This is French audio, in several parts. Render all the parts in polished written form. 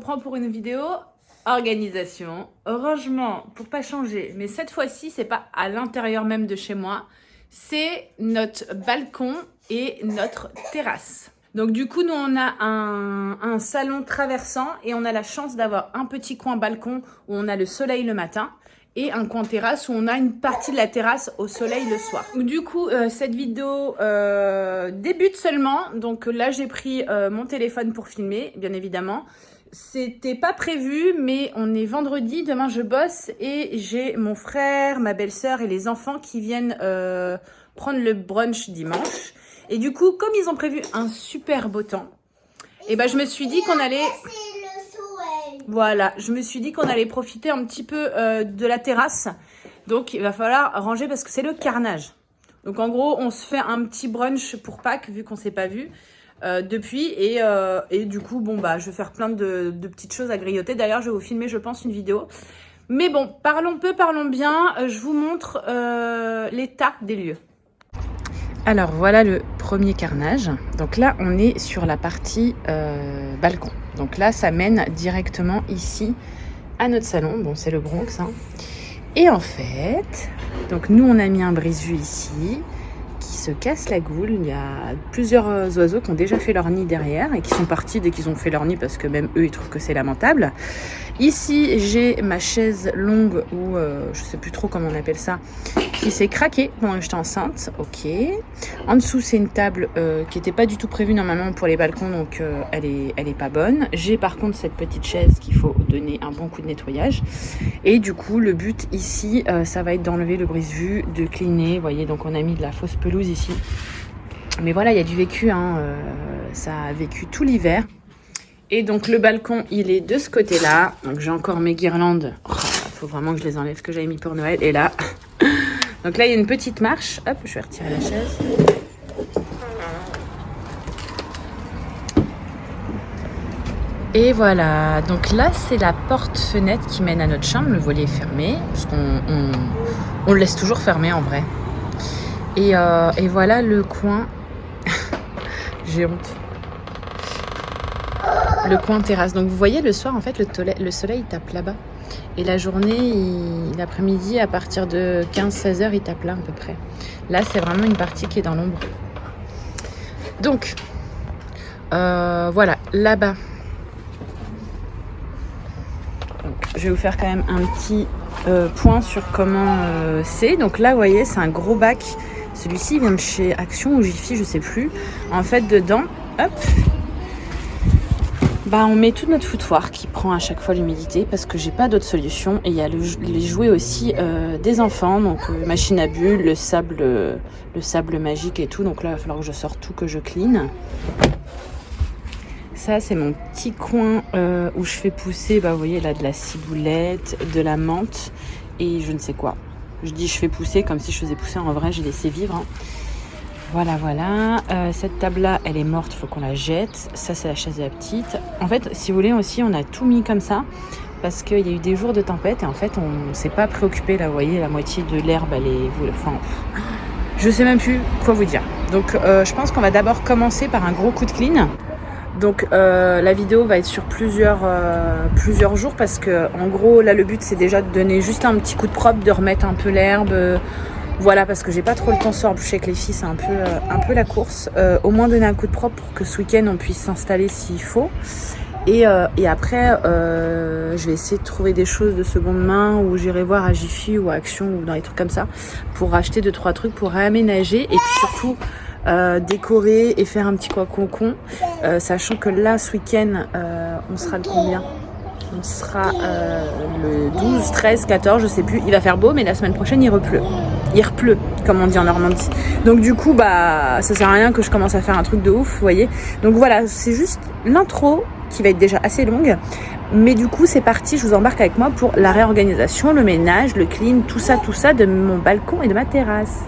reprend pour une vidéo organisation, rangement pour pas changer, mais cette fois-ci c'est pas à l'intérieur même de chez moi, c'est notre balcon et notre terrasse. Donc du coup nous on a un salon traversant et on a la chance d'avoir un petit coin balcon où on a le soleil le matin et un coin terrasse où on a une partie de la terrasse au soleil le soir. Du coup, cette vidéo débute seulement. Donc là, j'ai pris mon téléphone pour filmer, bien évidemment. C'était pas prévu, mais on est vendredi. Demain, je bosse et j'ai mon frère, ma belle-sœur et les enfants qui viennent prendre le brunch dimanche. Et du coup, comme ils ont prévu un super beau temps, et ben, je me suis dit qu'on allait... Voilà, je me suis dit qu'on allait profiter un petit peu de la terrasse. Donc, il va falloir ranger parce que c'est le carnage. Donc, en gros, on se fait un petit brunch pour Pâques, vu qu'on ne s'est pas vu depuis. Et du coup, bon, bah, je vais faire plein de petites choses à grignoter. D'ailleurs, je vais vous filmer, je pense, une vidéo. Mais bon, parlons peu, parlons bien. Je vous montre l'état des lieux. Alors, voilà le premier carnage. Donc là, on est sur la partie balcon. Donc là, ça mène directement ici à notre salon. Bon, c'est le Bronx, hein. Et en fait, donc nous, on a mis un brise-vue ici qui se casse la goule. Il y a plusieurs oiseaux qui ont déjà fait leur nid derrière et qui sont partis dès qu'ils ont fait leur nid parce que même eux, ils trouvent que c'est lamentable. Ici, j'ai ma chaise longue ou je sais plus trop comment on appelle ça, qui s'est craquée pendant que j'étais enceinte. Ok. En dessous, c'est une table qui n'était pas du tout prévue normalement pour les balcons, donc elle est pas bonne. J'ai par contre cette petite chaise qu'il faut donner un bon coup de nettoyage. Et du coup, le but ici, ça va être d'enlever le brise-vue, de cleaner. Vous voyez, donc on a mis de la fausse pelouse ici. Mais voilà, il y a du vécu, hein. Ça a vécu tout l'hiver. Et donc le balcon, il est de ce côté-là. Donc j'ai encore mes guirlandes. Oh, faut vraiment que je les enlève, ce que j'avais mis pour Noël. Et là, donc là il y a une petite marche. Hop, je vais retirer la chaise. Et voilà. Donc là c'est la porte-fenêtre qui mène à notre chambre. Le volet est fermé parce qu'on le laisse toujours fermé en vrai. Et voilà le coin. J'ai honte. Le coin terrasse. Donc vous voyez le soir en fait le soleil tape là-bas. Et la journée, l'après-midi à partir de 15-16 heures il tape là à peu près. Là c'est vraiment une partie qui est dans l'ombre. Donc voilà, là-bas. Je vais vous faire quand même un petit point sur comment c'est. Donc là vous voyez c'est un gros bac. Celui-ci vient de chez Action ou Jiffy, je sais plus. En fait dedans, hop. Bah, on met toute notre foutoir qui prend à chaque fois l'humidité parce que j'ai pas d'autre solution. Et il y a les jouets aussi des enfants, donc machine à bulles, le sable magique et tout. Donc là, il va falloir que je sorte tout, que je clean. Ça, c'est mon petit coin où je fais pousser, bah, vous voyez là, de la ciboulette, de la menthe et je ne sais quoi. Je dis je fais pousser comme si je faisais pousser, en vrai, j'ai laissé vivre. Hein. Voilà, voilà. Cette table-là, elle est morte, il faut qu'on la jette. Ça, c'est la chaise de la petite. En fait, si vous voulez aussi, on a tout mis comme ça parce qu'il y a eu des jours de tempête et en fait, on ne s'est pas préoccupé. Là, vous voyez, la moitié de l'herbe, elle est... Enfin, je sais même plus quoi vous dire. Donc, je pense qu'on va d'abord commencer par un gros coup de clean. Donc, la vidéo va être sur plusieurs jours parce que, en gros, là, le but, c'est déjà de donner juste un petit coup de propre, de remettre un peu l'herbe... Voilà, parce que j'ai pas trop le temps ce soir. Je sais que les filles, c'est un peu la course. Au moins donner un coup de propre pour que ce week-end, on puisse s'installer s'il faut. Et après, je vais essayer de trouver des choses de seconde main ou j'irai voir à Jiffy ou à Action ou dans les trucs comme ça pour acheter 2-3 trucs pour réaménager et puis surtout décorer et faire un petit concon. Sachant que là, ce week-end, on sera de combien ? On sera le 12, 13, 14, je sais plus. Il va faire beau, mais la semaine prochaine, il repleut. Il repleut, comme on dit en Normandie. Donc du coup, bah, ça sert à rien que je commence à faire un truc de ouf, vous voyez. Donc voilà, c'est juste l'intro qui va être déjà assez longue. Mais du coup, c'est parti, je vous embarque avec moi pour la réorganisation, le ménage, le clean, tout ça de mon balcon et de ma terrasse.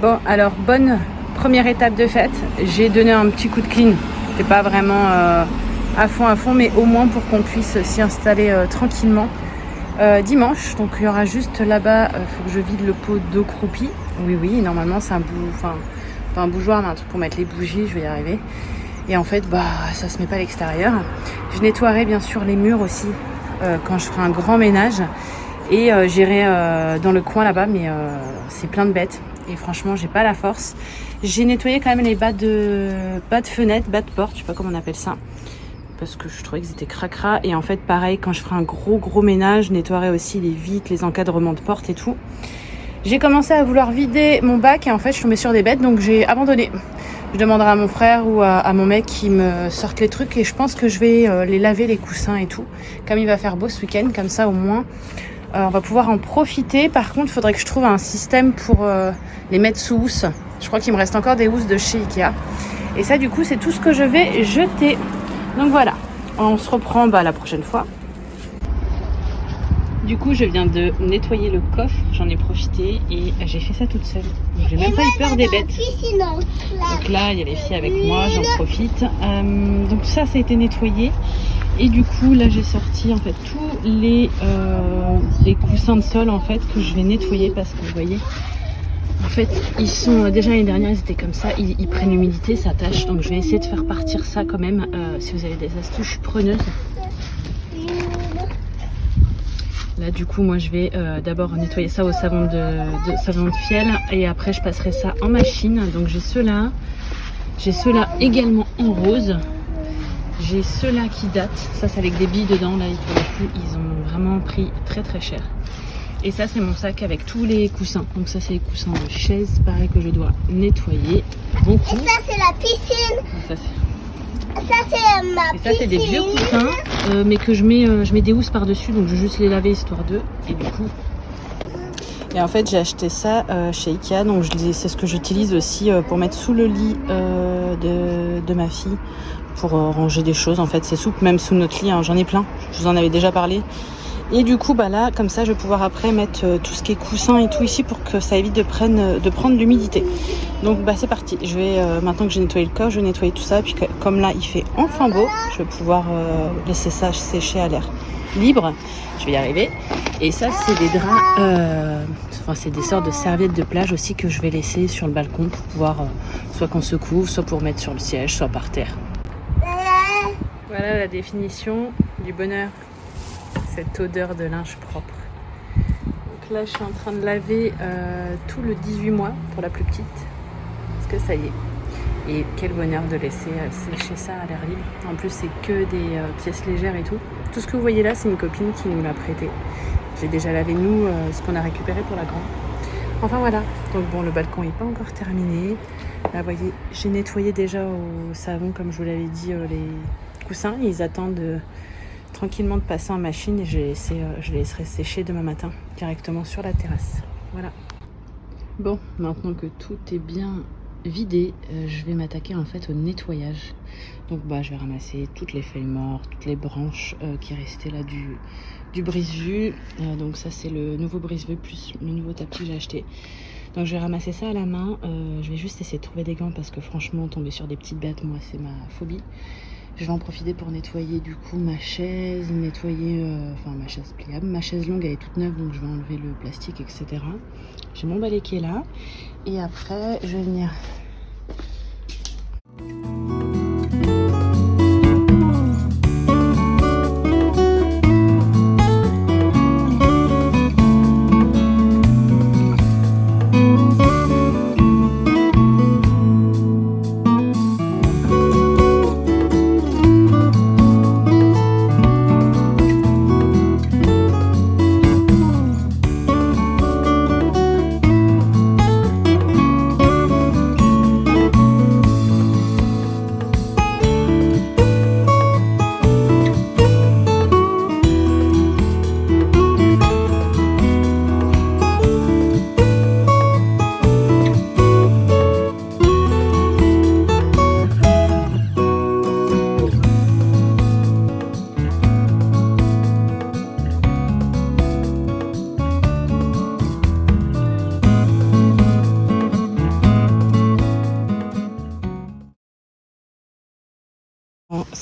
Bon, alors, bonne première étape de fête. J'ai donné un petit coup de clean. C'était pas vraiment à fond, mais au moins pour qu'on puisse s'y installer tranquillement. Dimanche, donc il y aura juste là-bas, faut que je vide le pot d'eau croupie. Oui, normalement c'est un pas un bougeoir, mais un truc pour mettre les bougies, je vais y arriver. Et en fait, ça se met pas à l'extérieur. Je nettoierai bien sûr les murs aussi quand je ferai un grand ménage. Et j'irai dans le coin là-bas, mais c'est plein de bêtes. Et franchement, j'ai pas la force. J'ai nettoyé quand même les bas de fenêtre, bas de porte, je sais pas comment on appelle ça. Parce que je trouvais que c'était cracra. Et en fait, pareil, quand je ferai un gros ménage, je nettoierai aussi les vitres, les encadrements de porte et tout. J'ai commencé à vouloir vider mon bac et en fait, je suis tombée sur des bêtes, donc j'ai abandonné. Je demanderai à mon frère ou à mon mec qui me sortent les trucs et je pense que je vais les laver, les coussins et tout. Comme il va faire beau ce week-end, comme ça au moins, on va pouvoir en profiter. Par contre, il faudrait que je trouve un système pour les mettre sous housse. Je crois qu'il me reste encore des housses de chez Ikea. Et ça, du coup, c'est tout ce que je vais jeter. Donc voilà, on se reprend la prochaine fois. Du coup, je viens de nettoyer le coffre, j'en ai profité et j'ai fait ça toute seule. J'ai même pas eu peur des bêtes. Donc là, il y a les filles avec moi, j'en profite. Donc ça a été nettoyé. Et du coup, là, j'ai sorti en fait tous les coussins de sol en fait que je vais nettoyer parce que vous voyez, en fait, ils sont déjà l'année dernière, ils étaient comme ça, ils prennent l'humidité, ça tâche. Donc je vais essayer de faire partir ça quand même. Si vous avez des astuces, je suis preneuse. Là, du coup, moi, je vais d'abord nettoyer ça au savon de fiel et après, je passerai ça en machine. Donc, j'ai ceux-là également en rose. J'ai ceux-là qui datent. Ça, c'est avec des billes dedans. Là, pour le coup, ils ont vraiment pris très cher. Et ça, c'est mon sac avec tous les coussins. Donc, ça, c'est les coussins de chaise, pareil, que je dois nettoyer beaucoup. Et ça, c'est la piscine. Ça, c'est ma piscine. Et ça, c'est des vieux coussins, mais que je mets des housses par-dessus, donc je vais juste les laver histoire d'eux. Et du coup... Et en fait, j'ai acheté ça chez Ikea, donc c'est ce que j'utilise aussi pour mettre sous le lit de ma fille, pour ranger des choses. En fait, c'est souple, même sous notre lit, hein, j'en ai plein, je vous en avais déjà parlé. Et du coup, là, comme ça, je vais pouvoir après mettre tout ce qui est coussin et tout ici pour que ça évite de prendre l'humidité. Donc, c'est parti. Je vais, maintenant que j'ai nettoyé le coffre, je vais nettoyer tout ça. Puis comme là, il fait enfin beau, je vais pouvoir laisser ça sécher à l'air libre. Je vais y arriver. Et ça, c'est des draps, c'est des sortes de serviettes de plage aussi que je vais laisser sur le balcon pour pouvoir, soit qu'on se couvre, soit pour mettre sur le siège, soit par terre. Voilà la définition du bonheur. Cette odeur de linge propre. Donc là, je suis en train de laver tout le 18 mois pour la plus petite. Parce que ça y est. Et quel bonheur de laisser sécher ça à l'air libre. En plus, c'est que des pièces légères et tout. Tout ce que vous voyez là, c'est une copine qui nous l'a prêté. J'ai déjà lavé, nous, ce qu'on a récupéré pour la grande. Enfin voilà. Donc bon, le balcon n'est pas encore terminé. Là, vous voyez, j'ai nettoyé déjà au savon, comme je vous l'avais dit, les coussins. Ils attendent tranquillement de passer en machine et je les laisserai sécher demain matin directement sur la terrasse. Voilà. Bon, maintenant que tout est bien vidé, je vais m'attaquer en fait au nettoyage. Donc je vais ramasser toutes les feuilles mortes, toutes les branches qui restaient là du brise-vue. Donc ça, c'est le nouveau brise-vue plus le nouveau tapis que j'ai acheté. Donc je vais ramasser ça à la main. Je vais juste essayer de trouver des gants parce que franchement, tomber sur des petites bêtes, moi, c'est ma phobie. Je vais en profiter pour nettoyer du coup ma chaise, ma chaise pliable. Ma chaise longue, elle est toute neuve, donc je vais enlever le plastique, etc. J'ai mon balai qui est là. Et après, je vais venir...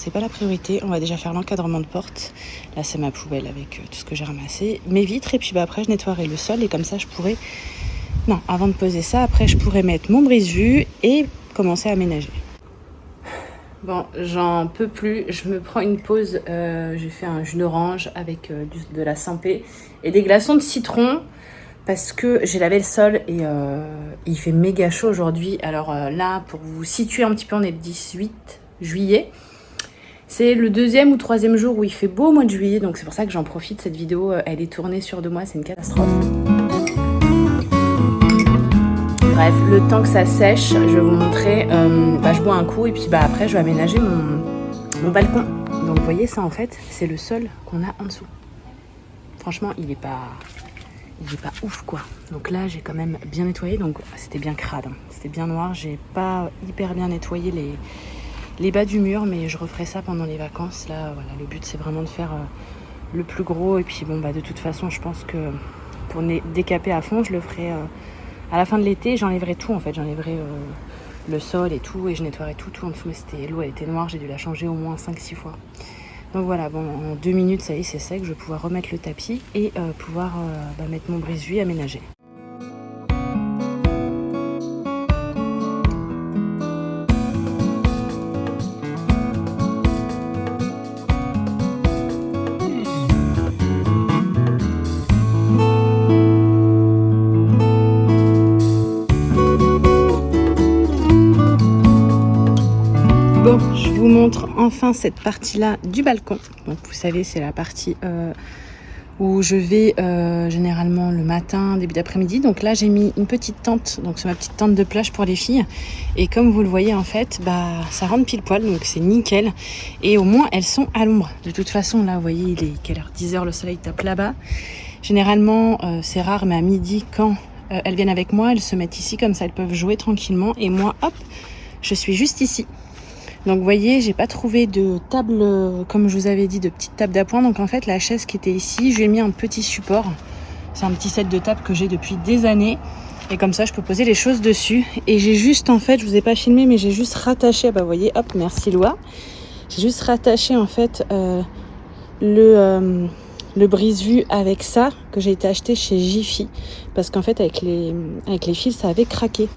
c'est pas la priorité. On va déjà faire l'encadrement de porte. Là, c'est ma poubelle avec tout ce que j'ai ramassé. Mes vitres, et puis bah, après, je nettoierai le sol. Et comme ça, je pourrais... Non, avant de poser ça, après, je pourrais mettre mon brise-vue et commencer à aménager. Bon, j'en peux plus. Je me prends une pause. J'ai fait un jus d'orange avec de la Saint-Pé et des glaçons de citron. Parce que j'ai lavé le sol et il fait méga chaud aujourd'hui. Alors là, pour vous situer un petit peu, on est le 18 juillet. C'est le 2e ou 3e jour où il fait beau au mois de juillet. Donc c'est pour ça que j'en profite. Cette vidéo, elle est tournée sur 2 mois. C'est une catastrophe. Bref, le temps que ça sèche, je vais vous montrer. Je bois un coup et puis après, je vais aménager mon balcon. Donc vous voyez ça en fait, c'est le sol qu'on a en dessous. Franchement, il est pas ouf quoi. Donc là j'ai quand même bien nettoyé, donc c'était bien crade, hein. C'était bien noir, j'ai pas hyper bien nettoyé les bas du mur, mais je referai ça pendant les vacances. Là voilà, le but c'est vraiment de faire le plus gros, et puis bon de toute façon je pense que pour décaper à fond je le ferai à la fin de l'été. J'enlèverai tout en fait, j'enlèverai le sol et tout, et je nettoierai tout en dessous, mais l'eau elle était noire, j'ai dû la changer au moins 5-6 fois. Donc voilà, bon, en 2 minutes, ça y est, c'est sec. Je vais pouvoir remettre le tapis et pouvoir mettre mon brise-vue et aménager. Bon, je vous montre enfin cette partie-là du balcon. Donc vous savez, c'est la partie où je vais généralement le matin, début d'après-midi. Donc là, j'ai mis une petite tente. Donc c'est ma petite tente de plage pour les filles. Et comme vous le voyez, en fait, ça rentre pile poil. Donc c'est nickel. Et au moins, elles sont à l'ombre. De toute façon, là, vous voyez, il est quelle heure, 10h, le soleil tape là-bas. Généralement, c'est rare, mais à midi, quand elles viennent avec moi, elles se mettent ici. Comme ça, elles peuvent jouer tranquillement. Et moi, hop, je suis juste ici. Donc vous voyez, j'ai pas trouvé de table, comme je vous avais dit, de petite table d'appoint. Donc en fait, la chaise qui était ici, je lui ai mis un petit support. C'est un petit set de table que j'ai depuis des années. Et comme ça, je peux poser les choses dessus. Et j'ai juste, en fait, je vous ai pas filmé, mais j'ai juste rattaché, vous voyez, hop, merci Loa. J'ai juste rattaché, en fait, le brise-vue avec ça, que j'ai été acheté chez Jiffy. Parce qu'en fait, avec les fils, ça avait craqué.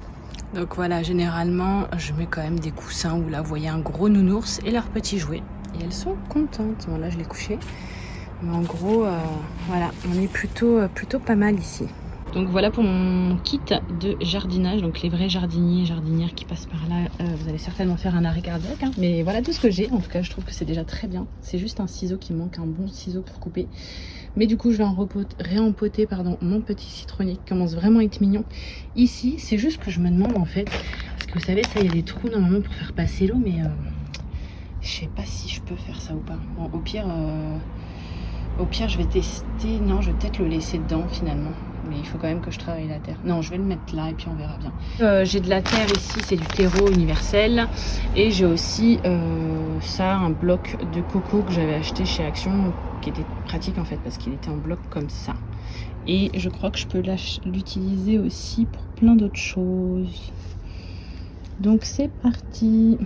Donc voilà, généralement, je mets quand même des coussins où là, vous voyez un gros nounours et leurs petits jouets. Et elles sont contentes. Bon, là, je l'ai couché. Mais en gros, voilà, on est plutôt pas mal ici. Donc voilà pour mon kit de jardinage. Donc les vrais jardiniers et jardinières qui passent par là, vous allez certainement faire un arrêt cardiaque. Hein. Mais voilà tout ce que j'ai. En tout cas, je trouve que c'est déjà très bien. C'est juste un ciseau qui manque, un bon ciseau pour couper. Mais du coup, je vais réempoter mon petit citronnier qui commence vraiment à être mignon. Ici, c'est juste que je me demande en fait, parce que vous savez, ça, il y a des trous normalement pour faire passer l'eau, mais je sais pas si je peux faire ça ou pas. Bon, au pire, je vais tester. Non, je vais peut-être le laisser dedans finalement. Mais il faut quand même que je travaille la terre. Non, je vais le mettre là et puis on verra bien. J'ai de la terre ici, c'est du terreau universel. Et j'ai aussi ça, un bloc de coco que j'avais acheté chez Action, qui était pratique en fait parce qu'il était en bloc comme ça. Et je crois que je peux l'utiliser aussi pour plein d'autres choses. Donc c'est parti.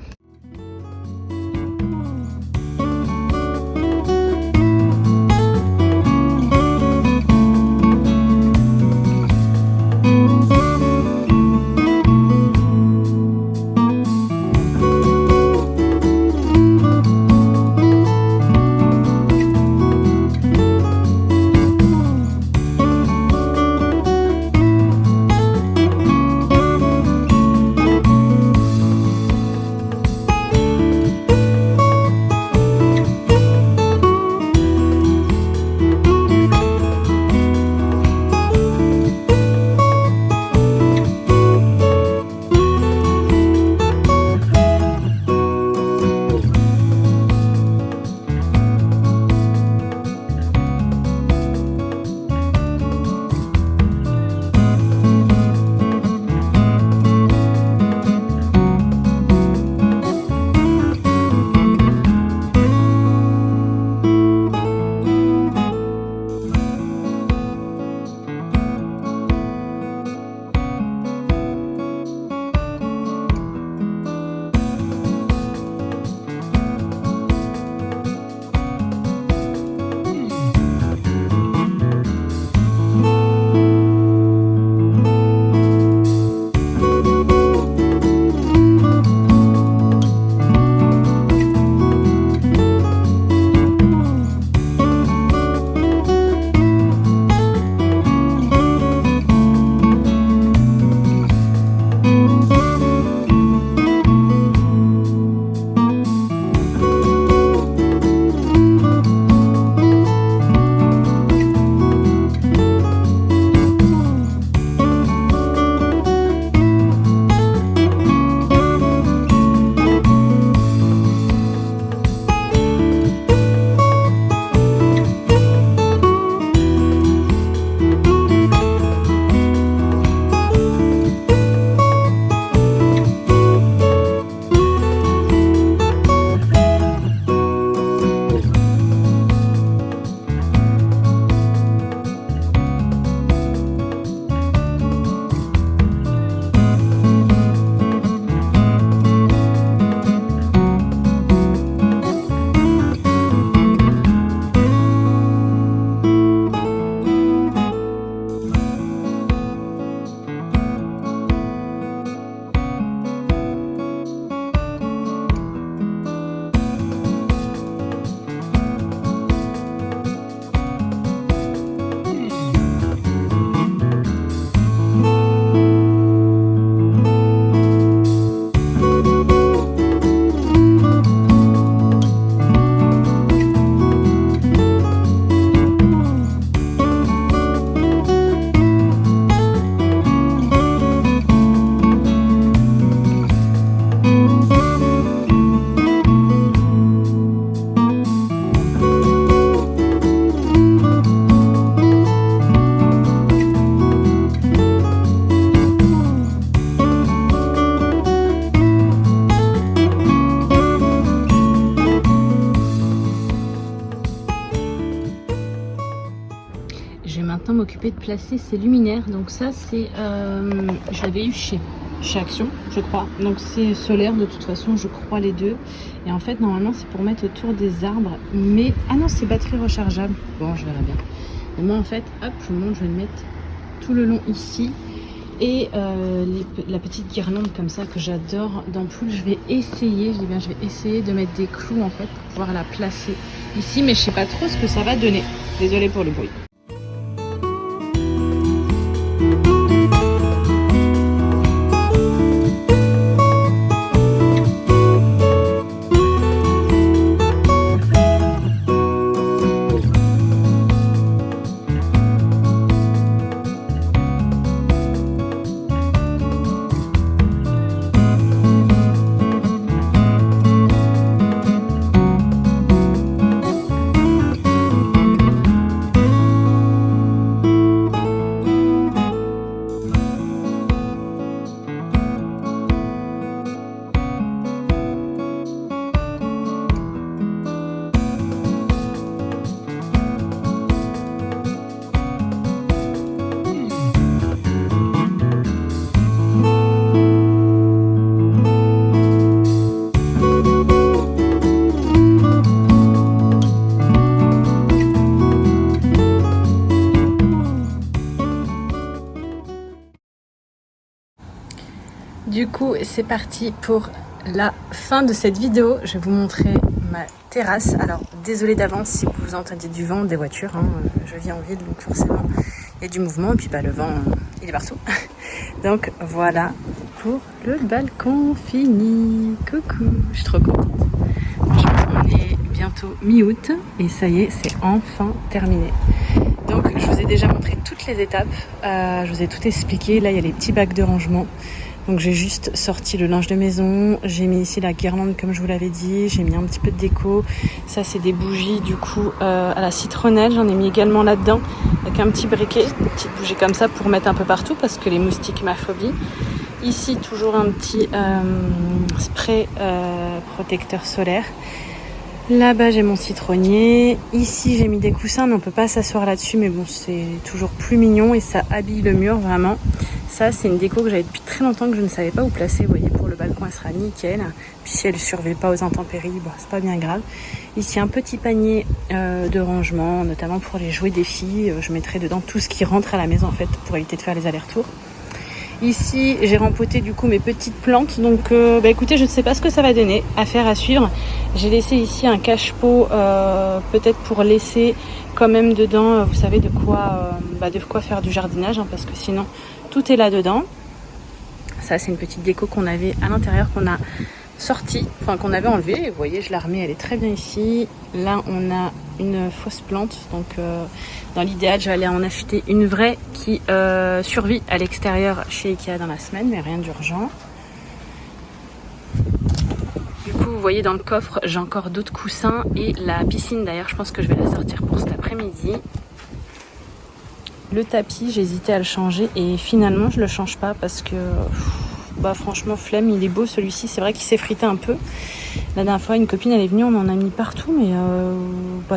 occupée de placer ces luminaires. Donc ça c'est, je l'avais eu chez Action, je crois. Donc c'est solaire de toute façon, je crois les deux. Et en fait normalement c'est pour mettre autour des arbres. Mais ah non, c'est batterie rechargeable. Bon, je verrai bien. Et moi en fait, hop, je vous montre, je vais le mettre tout le long ici. Et la petite guirlande comme ça que j'adore d'ampoule, je vais essayer, je dis bien, je vais essayer de mettre des clous en fait pour pouvoir la placer ici, mais je sais pas trop ce que ça va donner. Désolée pour le bruit. Du coup, c'est parti pour la fin de cette vidéo. Je vais vous montrer ma terrasse. Alors, désolée d'avance si vous entendez du vent, des voitures. Hein. Je vis en ville, donc forcément, il y a du mouvement. Et puis, le vent, il est partout. Donc, voilà pour le balcon fini. Coucou, je suis trop contente. Franchement, on est bientôt mi-août. Et ça y est, c'est enfin terminé. Donc, je vous ai déjà montré toutes les étapes. Je vous ai tout expliqué. Là, il y a les petits bacs de rangement. Donc j'ai juste sorti le linge de maison, j'ai mis ici la guirlande comme je vous l'avais dit, j'ai mis un petit peu de déco. Ça c'est des bougies du coup à la citronnelle, j'en ai mis également là-dedans avec un petit briquet, une petite bougie comme ça pour mettre un peu partout parce que les moustiques ma phobie. Ici toujours un petit spray protecteur solaire. Là-bas j'ai mon citronnier, ici j'ai mis des coussins mais on peut pas s'asseoir là-dessus mais bon c'est toujours plus mignon et ça habille le mur vraiment. Ça c'est une déco que j'avais depuis très longtemps que je ne savais pas où placer, vous voyez pour le balcon elle sera nickel. Puis si elle ne survit pas aux intempéries, bon, c'est pas bien grave. Ici un petit panier de rangement notamment pour les jouets des filles, je mettrai dedans tout ce qui rentre à la maison en fait pour éviter de faire les allers-retours. Ici, j'ai rempoté du coup mes petites plantes. Donc, écoutez, je ne sais pas ce que ça va donner. Affaire à suivre. J'ai laissé ici un cache-pot, peut-être pour laisser quand même dedans, vous savez, de quoi faire du jardinage, hein, parce que sinon, tout est là-dedans. Ça, c'est une petite déco qu'on avait à l'intérieur, qu'on a sortie, enfin qu'on avait enlevée. Vous voyez, je la remets, elle est très bien ici. Là, on a une fausse plante, donc dans l'idéal, je vais aller en acheter une vraie qui survit à l'extérieur chez Ikea dans la semaine, mais rien d'urgent. Du coup, vous voyez dans le coffre, j'ai encore d'autres coussins et la piscine d'ailleurs, je pense que je vais la sortir pour cet après-midi. Le tapis, j'hésitais à le changer et finalement, je le change pas parce que franchement, flemme, il est beau celui-ci. C'est vrai qu'il s'effritait un peu. La dernière fois, une copine, elle est venue, on en a mis partout, mais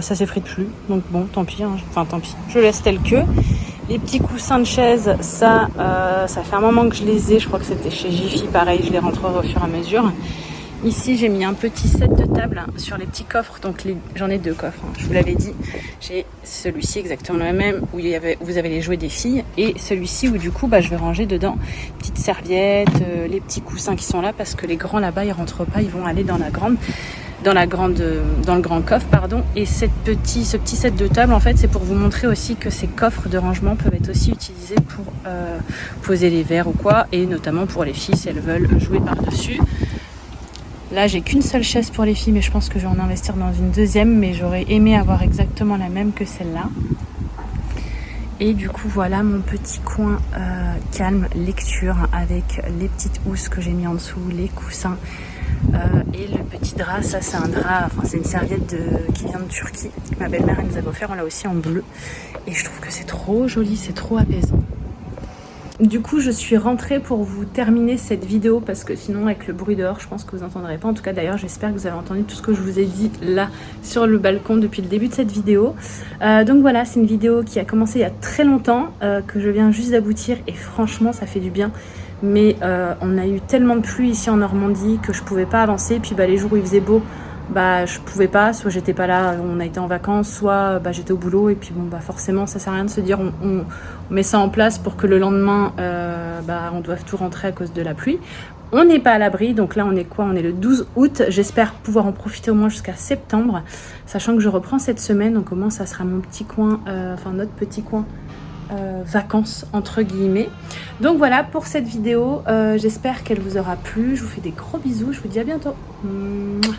ça s'effrite plus. Donc bon, tant pis, hein. Enfin tant pis. Je laisse tel que. Les petits coussins de chaise, ça fait un moment que je les ai. Je crois que c'était chez Jiffy, pareil, je les rentrerai au fur et à mesure. Ici, j'ai mis un petit set de table sur les petits coffres. Donc j'en ai deux coffres, hein. Je vous l'avais dit. J'ai celui-ci exactement le même où vous avez les jouets des filles et celui-ci où du coup je vais ranger dedans petites serviettes, les petits coussins qui sont là parce que les grands là-bas ils rentrent pas, ils vont aller dans le grand coffre pardon. Et ce petit set de table en fait c'est pour vous montrer aussi que ces coffres de rangement peuvent être aussi utilisés pour poser les verres ou quoi, et notamment pour les filles si elles veulent jouer par-dessus. Là, j'ai qu'une seule chaise pour les filles, mais je pense que je vais en investir dans une deuxième, mais j'aurais aimé avoir exactement la même que celle-là. Et du coup, voilà mon petit coin calme, lecture, avec les petites housses que j'ai mis en dessous, les coussins et le petit drap. Ça, c'est un drap, enfin, c'est une serviette qui vient de Turquie. Ma belle-mère, elle nous avait offert, on l'a aussi en bleu. Et je trouve que c'est trop joli, c'est trop apaisant. Du coup, je suis rentrée pour vous terminer cette vidéo parce que sinon, avec le bruit dehors, je pense que vous n'entendrez pas. En tout cas, d'ailleurs, j'espère que vous avez entendu tout ce que je vous ai dit là sur le balcon depuis le début de cette vidéo. Donc voilà, c'est une vidéo qui a commencé il y a très longtemps, que je viens juste d'aboutir et franchement, ça fait du bien. Mais on a eu tellement de pluie ici en Normandie que je pouvais pas avancer. Puis les jours où il faisait beau, je pouvais pas, soit j'étais pas là, on a été en vacances, soit j'étais au boulot et puis forcément ça sert à rien de se dire on met ça en place pour que le lendemain on doive tout rentrer à cause de la pluie. On n'est pas à l'abri, donc là on est quoi? On est le 12 août, j'espère pouvoir en profiter au moins jusqu'à septembre, sachant que je reprends cette semaine, donc au moins ça sera mon petit coin, notre petit coin vacances entre guillemets. Donc voilà pour cette vidéo, j'espère qu'elle vous aura plu, je vous fais des gros bisous, je vous dis à bientôt. Mouah.